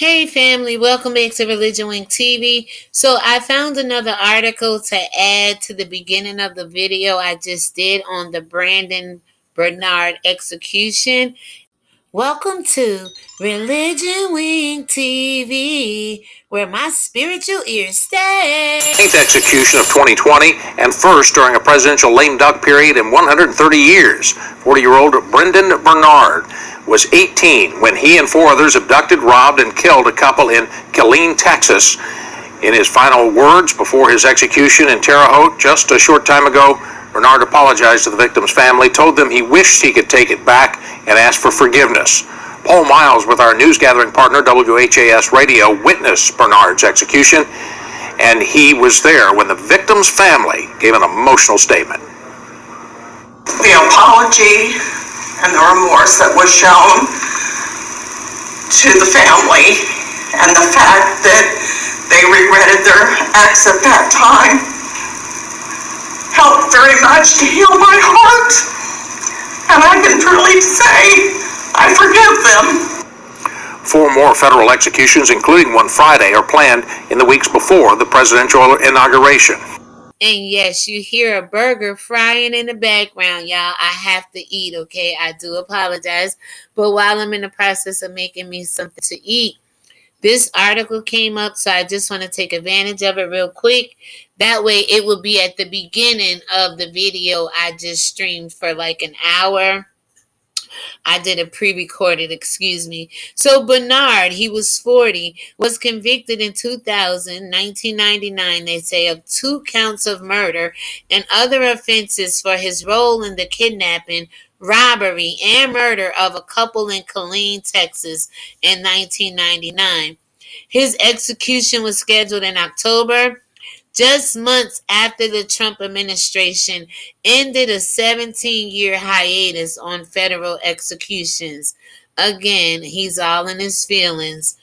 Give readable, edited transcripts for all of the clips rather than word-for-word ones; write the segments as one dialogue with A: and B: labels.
A: Hey family, welcome back to ReligionWinked TV. So I found another article to add to the beginning of the video I just did on the Brandon Bernard execution. Welcome to Religion Wing TV, where my spiritual ears stay.
B: Execution of 2020 and first during a presidential lame duck period in 130 years. 40-year-old Brendan Bernard was 18 when he and four others abducted, robbed, and killed a couple in Killeen, Texas. In his final words before his execution in Terre Haute just a short time ago, Bernard apologized to the victim's family, told them he wished he could take it back, and asked for forgiveness. Paul Miles, with our news gathering partner WHAS Radio, witnessed Bernard's execution, and he was there when the victim's family gave an emotional statement.
C: The apology and the remorse that was shown to the family and the fact that they regretted their acts at that time helped very much to heal my heart, and I can truly say I forgive them.
B: Four more federal executions, including one Friday, are planned in the weeks before the presidential inauguration.
A: And yes, you hear a burger frying in the background, y'all. I have to eat, okay? I do apologize. But while I'm in the process of making me something to eat, this article came up, so I just want to take advantage of it real quick. That way it will be at the beginning of the video I just streamed for like an hour. I did a pre-recorded, excuse me. So Bernard, he was 40, was convicted in 1999, they say, of 2 counts of murder and other offenses for his role in the kidnapping, robbery, and murder of a couple in Killeen, Texas in 1999. His execution was scheduled in October, just months after the Trump administration ended a 17-year hiatus on federal executions. Again, he's all in his feelings.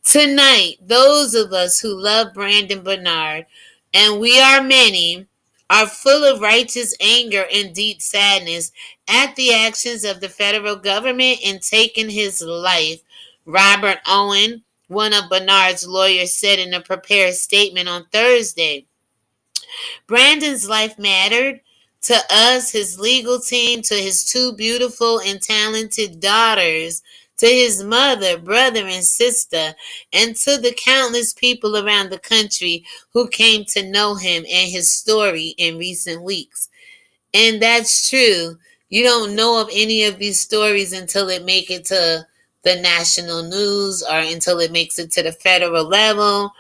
A: Tonight, those of us who love Brandon Bernard, and we are many, are full of righteous anger and deep sadness at the actions of the federal government in taking his life. Robert Owen, one of Bernard's lawyers, said in a prepared statement on Thursday. Brandon's life mattered to us, his legal team, to his 2 beautiful and talented daughters, to his mother, brother, and sister, and to the countless people around the country who came to know him and his story in recent weeks. And that's true. You don't know of any of these stories until it make it to the national news or until it makes it to the federal level.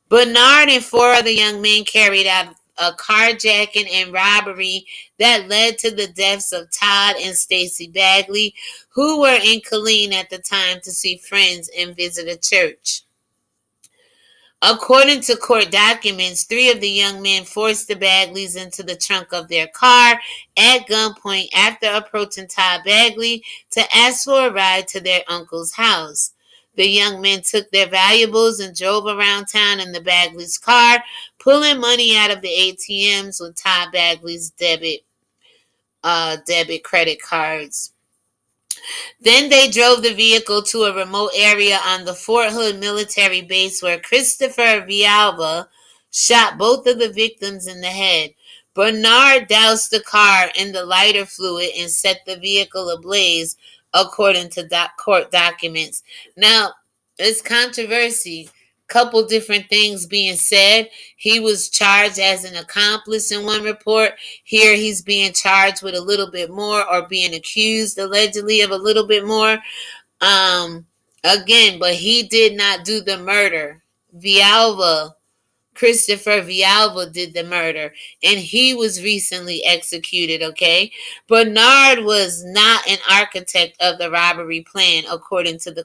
A: Bernard and 4 other young men carried out a carjacking and robbery that led to the deaths of Todd and Stacy Bagley, who were in Killeen at the time to see friends and visit a church. According to court documents, 3 of the young men forced the Bagleys into the trunk of their car at gunpoint after approaching Todd Bagley to ask for a ride to their uncle's house. The young men took their valuables and drove around town in the Bagleys' car, pulling money out of the ATMs with Todd Bagley's debit credit cards. Then they drove the vehicle to a remote area on the Fort Hood military base where Christopher Villalba shot both of the victims in the head. Bernard doused the car in the lighter fluid and set the vehicle ablaze, according to court documents. Now, it's controversy. Couple different things being said. He was charged as an accomplice in one report. Here he's being charged with a little bit more, or being accused allegedly of a little bit more. Again, but he did not do the murder. Christopher Villalba did the murder, and he was recently executed, okay? Bernard was not an architect of the robbery plan, according to the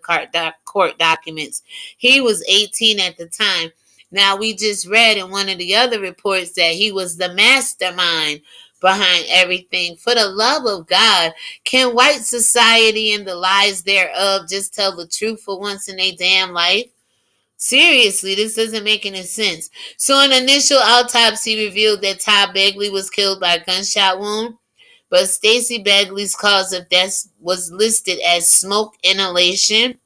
A: court documents. He was 18 at the time. Now, we just read in one of the other reports that he was the mastermind behind everything. For the love of God, can white society and the lies thereof just tell the truth for once in their damn life? Seriously, this doesn't make any sense. So an initial autopsy revealed that Todd Bagley was killed by a gunshot wound, but Stacy Bagley's cause of death was listed as smoke inhalation.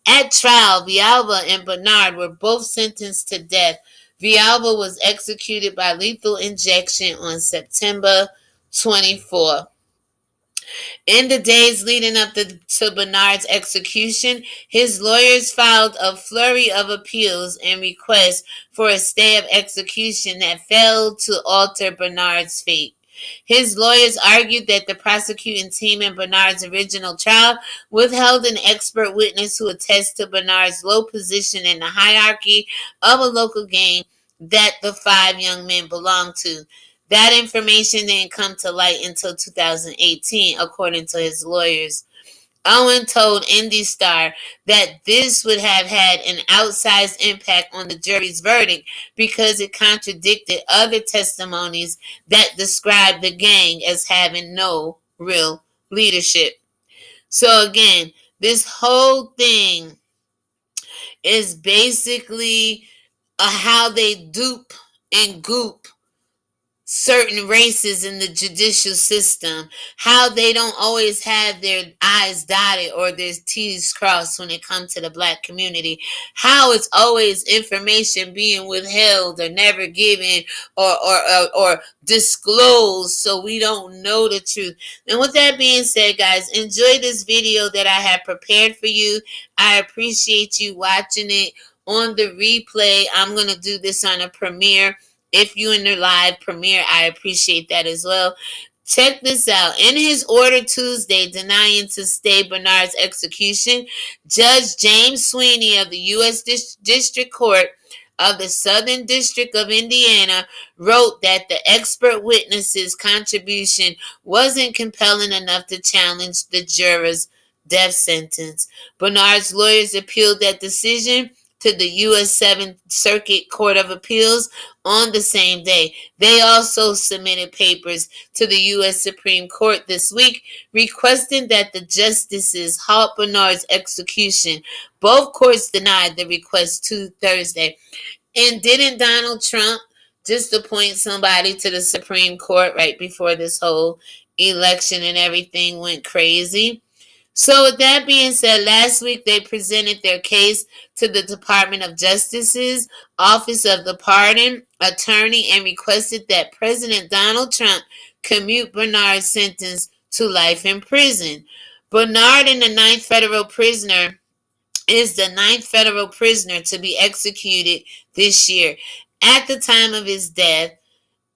A: At trial, Villalba and Bernard were both sentenced to death. Villalba was executed by lethal injection on September 24th. In the days leading up to Bernard's execution, his lawyers filed a flurry of appeals and requests for a stay of execution that failed to alter Bernard's fate. His lawyers argued that the prosecuting team in Bernard's original trial withheld an expert witness who attests to Bernard's low position in the hierarchy of a local gang that the five young men belonged to. That information didn't come to light until 2018, according to his lawyers. Owen told Indy Star that this would have had an outsized impact on the jury's verdict because it contradicted other testimonies that described the gang as having no real leadership. So again, this whole thing is basically how they dupe and goop certain races in the judicial system, how they don't always have their I's dotted or their T's crossed when it comes to the black community, how it's always information being withheld or never given or disclosed so we don't know the truth. And with that being said, guys, enjoy this video that I have prepared for you. I appreciate you watching it on the replay. I'm going to do this on a premiere. If you in the live premiere, I appreciate that as well. Check this out. In his order Tuesday denying to stay Bernard's execution, Judge James Sweeney of the U.S. District Court of the Southern District of Indiana wrote that the expert witness's contribution wasn't compelling enough to challenge the juror's death sentence. Bernard's lawyers appealed that decision to the U.S. 7th Circuit Court of Appeals on the same day. They also submitted papers to the U.S. Supreme Court this week requesting that the justices halt Bernard's execution. Both courts denied the request Thursday. And didn't Donald Trump just appoint somebody to the Supreme Court right before this whole election and everything went crazy? So with that being said, last week they presented their case to the Department of Justice's Office of the Pardon Attorney and requested that President Donald Trump commute Bernard's sentence to life in prison. Bernard is the ninth federal prisoner to be executed this year. At the time of his death,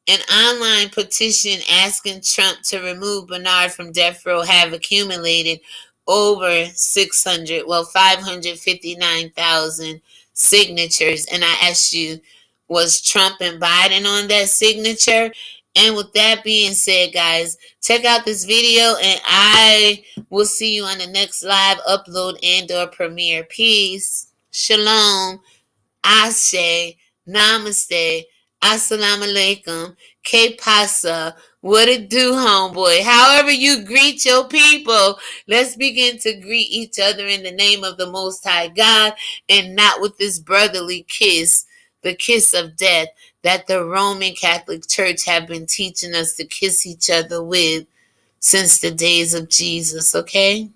A: an online petition asking Trump to remove Bernard from death row have accumulated over 559,000 signatures. And I asked you, was Trump and Biden on that signature? And with that being said, guys, check out this video and I will see you on the next live upload and or premiere. Peace. Shalom. Ashe. Namaste. Assalamu alaikum. Que pasa? What it do, homeboy? However you greet your people, let's begin to greet each other in the name of the Most High God and not with this brotherly kiss, the kiss of death that the Roman Catholic Church have been teaching us to kiss each other with since the days of Jesus, okay?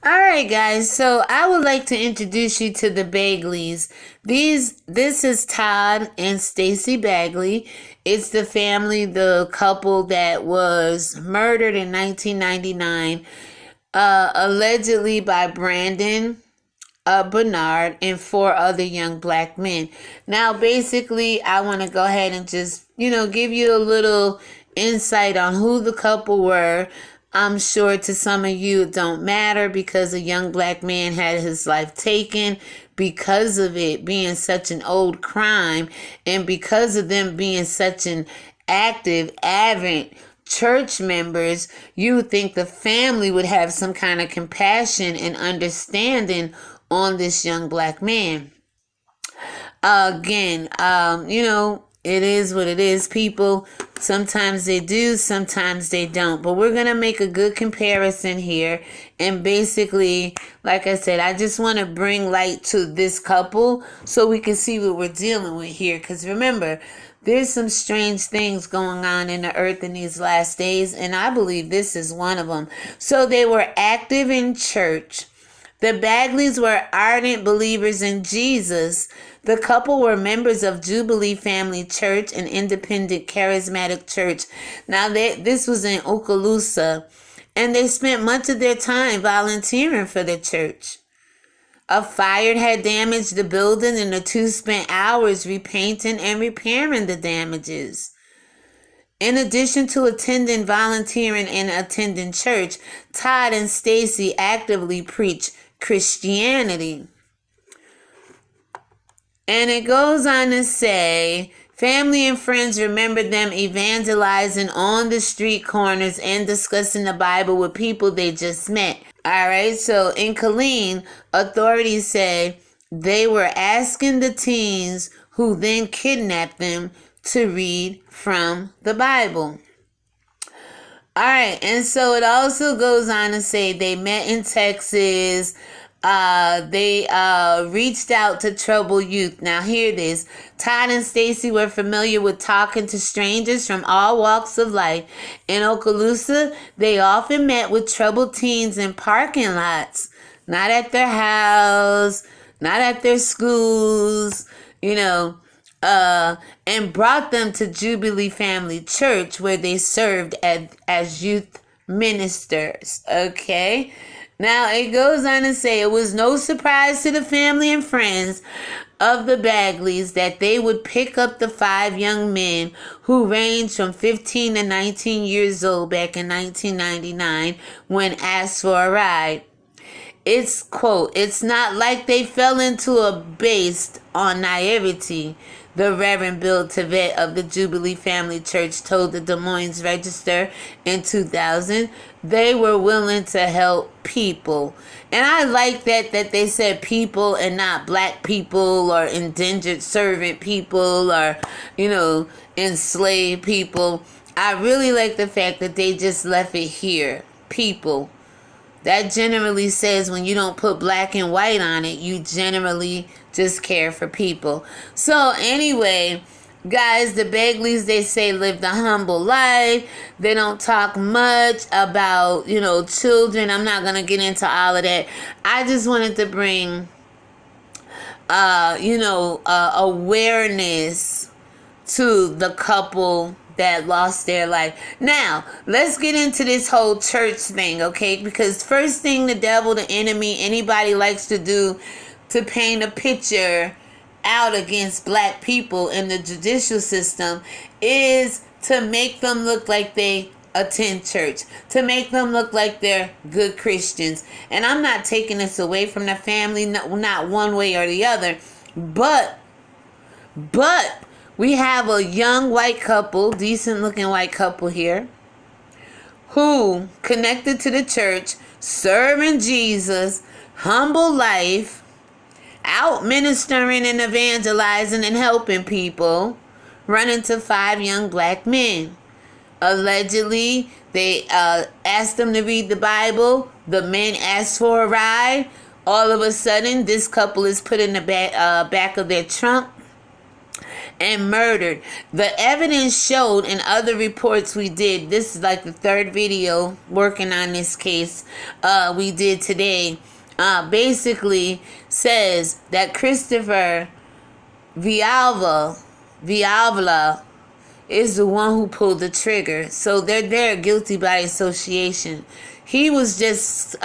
A: Alright guys, so I would like to introduce you to the Bagleys. This is Todd and Stacy Bagley. It's the family, the couple that was murdered in 1999, allegedly by Brandon Bernard and 4 other young black men. Now basically I want to go ahead and just, give you a little insight on who the couple were. I'm sure to some of you it don't matter because a young black man had his life taken because of it being such an old crime and because of them being such an active, avid church members. You would think the family would have some kind of compassion and understanding on this young black man. Again, it is what it is, people. Sometimes they do, sometimes they don't. But we're going to make a good comparison here. And basically, like I said, I just want to bring light to this couple so we can see what we're dealing with here. Because remember, there's some strange things going on in the earth in these last days. And I believe this is one of them. So they were active in church. The Bagleys were ardent believers in Jesus. The couple were members of Jubilee Family Church, an independent charismatic church. Now, this was in Okaloosa, and they spent much of their time volunteering for the church. A fire had damaged the building, and the two spent hours repainting and repairing the damages. In addition to attending, volunteering, and attending church, Todd and Stacy actively preach Christianity. And it goes on to say, family and friends remembered them evangelizing on the street corners and discussing the Bible with people they just met. All right, so in Killeen, authorities say they were asking the teens who then kidnapped them to read from the Bible. All right, and so it also goes on to say they met in Texas. They reached out to troubled youth. Now hear this. Todd and Stacy were familiar with talking to strangers from all walks of life. In Okaloosa, they often met with troubled teens in parking lots. Not at their house, not at their schools, and brought them to Jubilee Family Church, where they served as youth ministers. Okay? Now, it goes on to say it was no surprise to the family and friends of the Bagleys that they would pick up the 5 young men who ranged from 15 to 19 years old back in 1999 when asked for a ride. It's, quote, "It's not like they fell into a based on naivety," the Reverend Bill Tevet of the Jubilee Family Church told the Des Moines Register in 2000. They were willing to help people. And I like that they said people and not black people or indentured servant people or, enslaved people. I really like the fact that they just left it here. People. That generally says when you don't put black and white on it, you generally just care for people. So anyway, guys, the Bagleys, they say, lived a humble life. They don't talk much about, children. I'm not going to get into all of that. I just wanted to bring, awareness to the couple that lost their life. Now, let's get into this whole church thing, okay? Because first thing the devil, the enemy, anybody likes to do to paint a picture out against black people in the judicial system is to make them look like they attend church, to make them look like they're good Christians. And I'm not taking this away from the family, not one way or the other, but we have a young white couple, decent looking white couple here, who connected to the church, serving Jesus, humble life, out ministering and evangelizing and helping people, run into 5 young black men. Allegedly, they asked them to read the Bible. The men asked for a ride. All of a sudden, this couple is put in the back of their trunk and murdered. The evidence showed in other reports we did. This is like the 3rd video working on this case we did today. Basically says that Christopher Villalva is the one who pulled the trigger. So they're guilty by association. He was just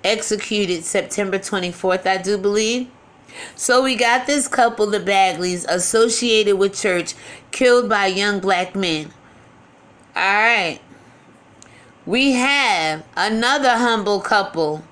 A: executed September 24th, I do believe. So we got this couple, the Bagleys, associated with church, killed by young black men. Alright. We have another humble couple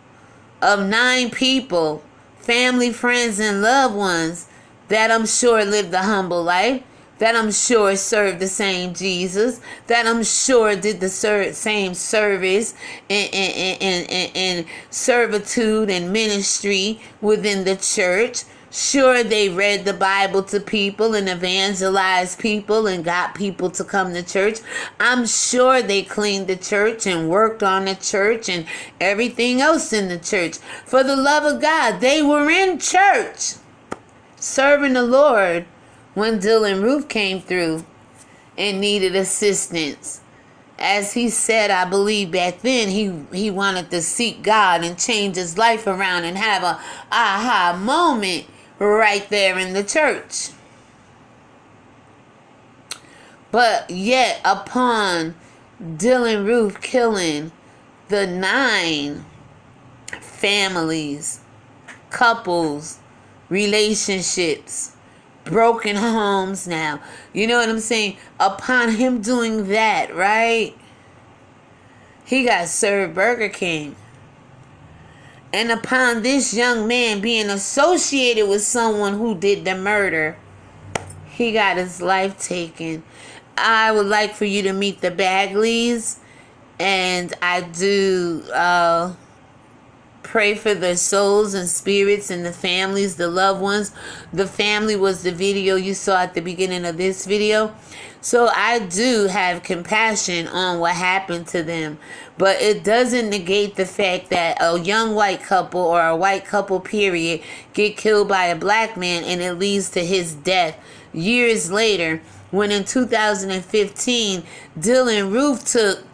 A: of 9 people, family, friends, and loved ones that I'm sure lived a humble life, that I'm sure served the same Jesus, that I'm sure did the same service and servitude and ministry within the church. Sure, they read the Bible to people and evangelized people and got people to come to church. I'm sure they cleaned the church and worked on the church and everything else in the church. For the love of God, they were in church serving the Lord when Dylan Roof came through and needed assistance. as he said, I believe back then, he wanted to seek God and change his life around and have a aha moment right there in the church. But yet, upon Dylan Roof killing the 9 families, couples, relationships, broken homes now. You know what I'm saying? Upon him doing that, right? He got served Burger King. And upon this young man being associated with someone who did the murder, he got his life taken. I would like for you to meet the Bagleys. And I do pray for their souls and spirits and the families, the loved ones. The family was the video you saw at the beginning of this video. So I do have compassion on what happened to them. But it doesn't negate the fact that a young white couple or a white couple period get killed by a black man and it leads to his death years later, when in 2015 Dylan Roof took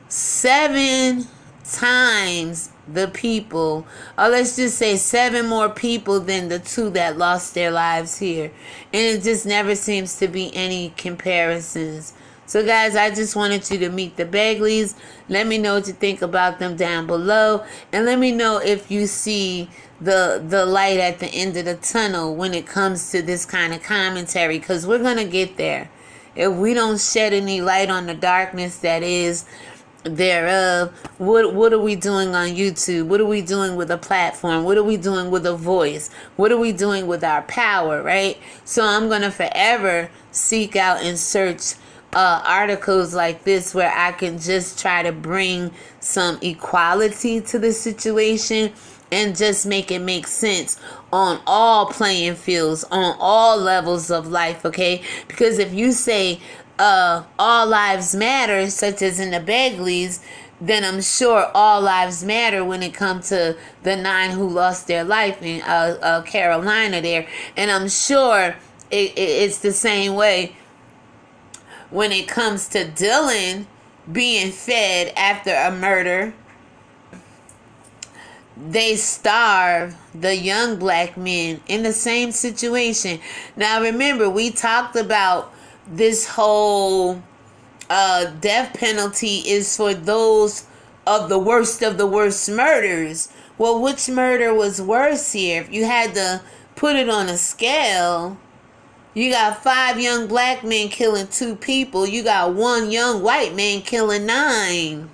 A: 7 times the people, or let's just say 7 more people than the 2 that lost their lives here. And it just never seems to be any comparisons. So guys, I just wanted you to meet the Bagleys. Let me know what you think about them down below. And let me know if you see the light at the end of the tunnel when it comes to this kind of commentary. Because we're going to get there. If we don't shed any light on the darkness that is thereof, what are we doing on YouTube? What are we doing with a platform? What are we doing with a voice? What are we doing with our power, right? So I'm going to forever seek out and search articles like this where I can just try to bring some equality to the situation and just make it make sense on all playing fields, on all levels of life, okay? Because if you say all lives matter, such as in the Bagleys, then I'm sure all lives matter when it comes to the 9 who lost their life in Carolina there. And I'm sure it's the same way when it comes to Dylan being fed after a murder. They starve the young black men in the same situation. Now remember, we talked about this whole death penalty is for those of the worst murders. Well, which murder was worse here? If you had to put it on a scale, you got 5 young black men killing 2 people. You got 1 young white man killing 9.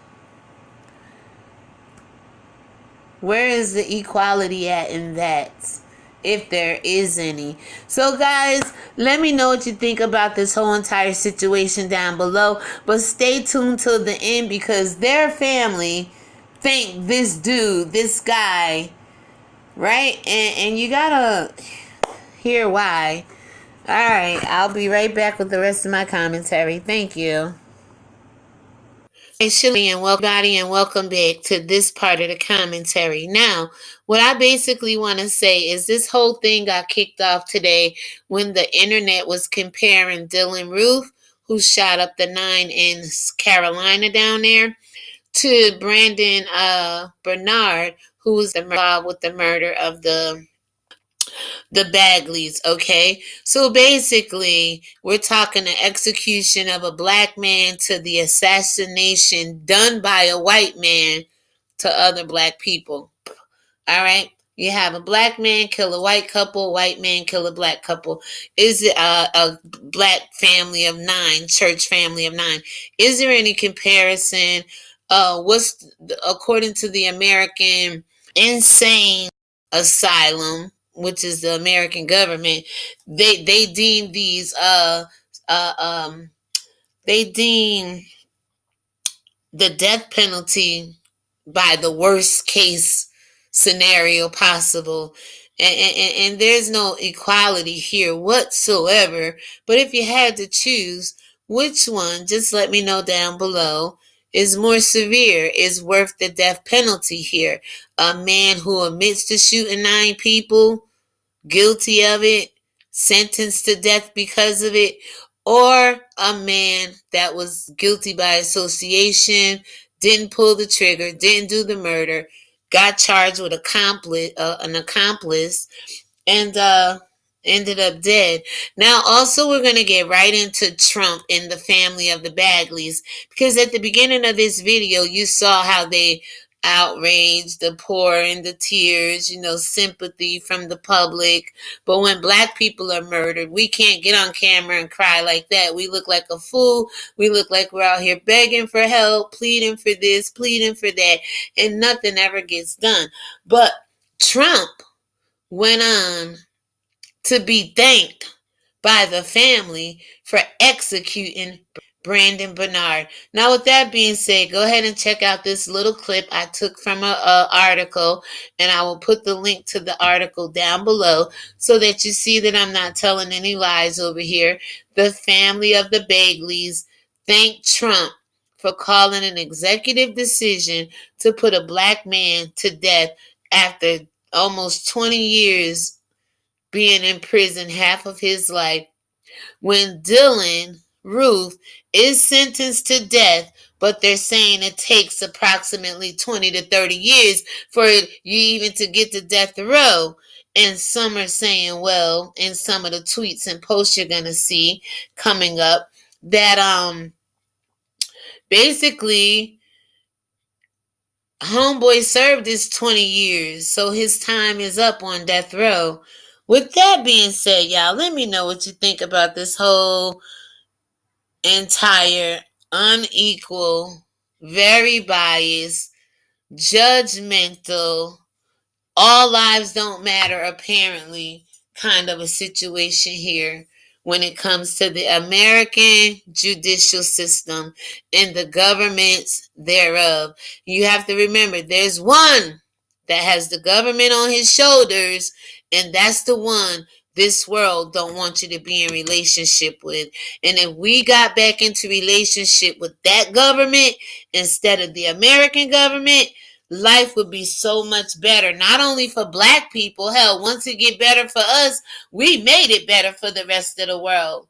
A: Where is the equality at in that? If there is any. So guys, let me know what you think about this whole entire situation down below. But stay tuned till the end, because their family think this dude, this guy, right? And you gotta hear why. Alright, I'll be right back with the rest of my commentary. Thank you. Hey, Shirley, and welcome back to this part of the commentary. Now, what I basically want to say is this whole thing got kicked off today when the internet was comparing Dylan Roof, who shot up the 9 in Carolina down there, to Brandon Bernard, who was involved with the murder of the Bagleys, okay? So basically, we're talking the execution of a black man to the assassination done by a white man to other black people. All right? You have a black man kill a white couple, white man kill a black couple. Is it a black family of 9, church family of 9? Is there any comparison? According to the American Insane Asylum, which is the American government, they deem these they deem the death penalty by the worst case scenario possible. And there's no equality here whatsoever. But if you had to choose, which one, just let me know down below, is more severe, is worth the death penalty here. A man who admits to shooting 9 people, guilty of it, sentenced to death because of it, or a man that was guilty by association, didn't pull the trigger, didn't do the murder, got charged with an accomplice, and ended up dead. Now, also, we're going to get right into Trump and the family of the Bagleys, because at the beginning of this video, you saw how they outraged the poor and the tears, sympathy from the public. But when black people are murdered, we can't get on camera and cry like that. We look like a fool. We look like we're out here begging for help, pleading for this, pleading for that, and nothing ever gets done. But Trump went on to be thanked by the family for executing Brandon Bernard. Now, with that being said, go ahead and check out this little clip I took from an article, and I will put the link to the article down below so that you see that I'm not telling any lies over here. The family of the Bagleys thanked Trump for calling an executive decision to put a black man to death after almost 20 years being in prison, half of his life. When Dylan Ruth is sentenced to death, but they're saying it takes approximately 20 to 30 years for you even to get to death row. And some are saying, well, in some of the tweets and posts you're going to see coming up, that basically homeboy served his 20 years, so his time is up on death row. With that being said, y'all, let me know what you think about this whole entire unequal, very biased, judgmental, all lives don't matter apparently kind of a situation here when it comes to the American judicial system and the governments thereof. You have to remember there's one that has the government on his shoulders, and that's the one this world don't want you to be in relationship with. And if we got back into relationship with that government instead of the American government, life would be so much better, not only for black people. Hell, once it get better for us, we made it better for the rest of the world,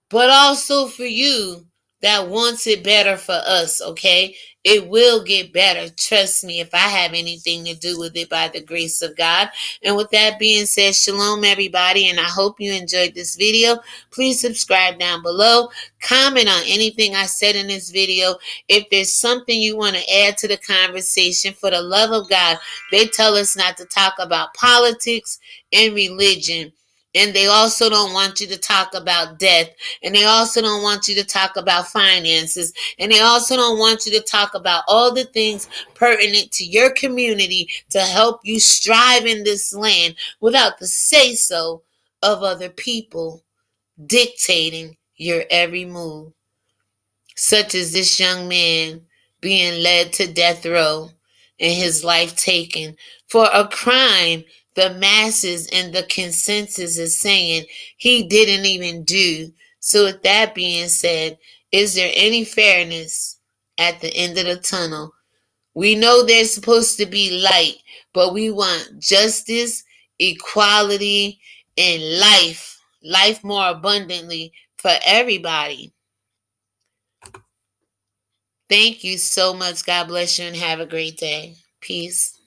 A: but also for you that wants it better for us, okay? It will get better. Trust me, if I have anything to do with it by the grace of God. And with that being said, shalom, everybody, and I hope you enjoyed this video. Please subscribe down below. Comment on anything I said in this video. If there's something you want to add to the conversation, for the love of God, they tell us not to talk about politics and religion. And they also don't want you to talk about death. And they also don't want you to talk about finances. And they also don't want you to talk about all the things pertinent to your community to help you strive in this land without the say-so of other people dictating your every move. Such as this young man being led to death row and his life taken for a crime the masses and the consensus is saying he didn't even do. So with that being said, is there any fairness at the end of the tunnel? We know there's supposed to be light, but we want justice, equality, and life more abundantly for everybody. Thank you so much. God bless you and have a great day. Peace.